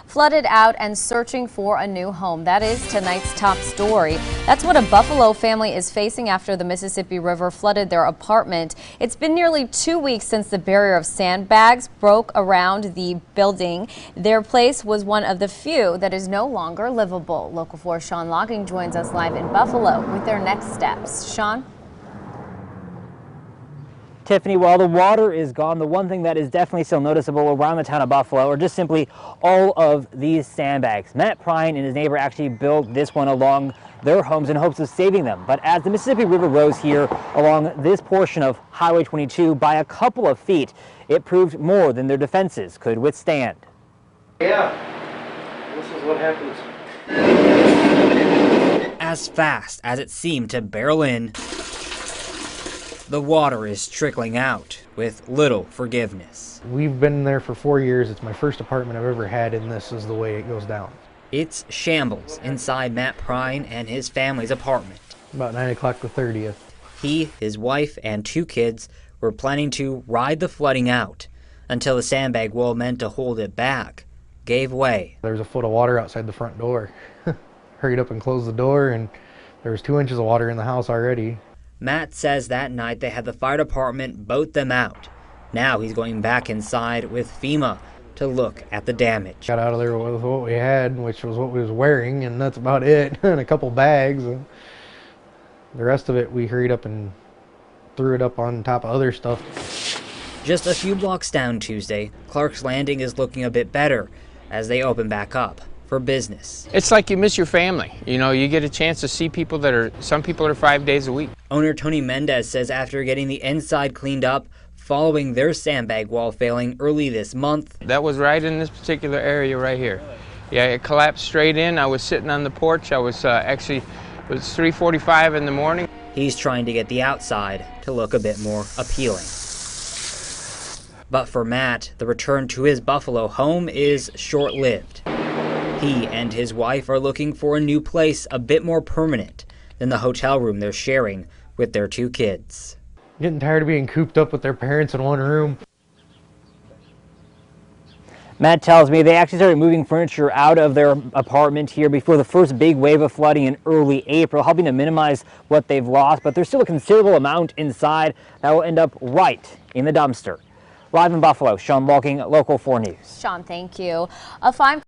flooded out and searching for a new home. That is tonight's top story. That's what a Buffalo family is facing after the Mississippi River flooded their apartment. It's been nearly 2 weeks since the barrier of sandbags broke around the building. Their place was one of the few that is no longer livable. Local 4's Sean Logging joins us live in Buffalo with their next steps. Sean? Tiffany, while the water is gone, the one thing that is definitely still noticeable around the town of Buffalo are just simply all of these sandbags. Matt Prine and his neighbor actually built this one along their homes in hopes of saving them. But as the Mississippi River rose here along this portion of Highway 22 by a couple of feet, it proved more than their defenses could withstand. Yeah, this is what happens. As fast as it seemed to barrel in, the water is trickling out with little forgiveness. We've been there for 4 years. It's my first apartment I've ever had, and this is the way it goes down. It's shambles inside Matt Prine and his family's apartment. About 9 o'clock the 30th. He, his wife, and 2 kids were planning to ride the flooding out until the sandbag wall meant to hold it back gave way. There was a foot of water outside the front door. Hurried up and closed the door, and there was 2 inches of water in the house already. Matt says that night they had the fire department boat them out. Now he's going back inside with FEMA to look at the damage. Got out of there with what we had, which was what we was wearing, and that's about it, and a couple bags. The rest of it, we hurried up and threw it up on top of other stuff. Just a few blocks down Tuesday, Clark's Landing is looking a bit better as they open back up for business. It's like you miss your family. You know, you get a chance to see people some people are 5 days a week. Owner Tony Mendez says after getting the inside cleaned up following their sandbag wall failing early this month. That was right in this particular area right here. Yeah, it collapsed straight in. I was sitting on the porch. I was it was 3:45 in the morning. He's trying to get the outside to look a bit more appealing. But for Matt, the return to his Buffalo home is short-lived. He and his wife are looking for a new place a bit more permanent than the hotel room they're sharing with their 2 kids. Getting tired of being cooped up with their parents in one room. Matt tells me they actually started moving furniture out of their apartment here before the first big wave of flooding in early April, helping to minimize what they've lost, but there's still a considerable amount inside that will end up right in the dumpster. Live in Buffalo, Sean Logging, Local 4 News. Sean, thank you. A 5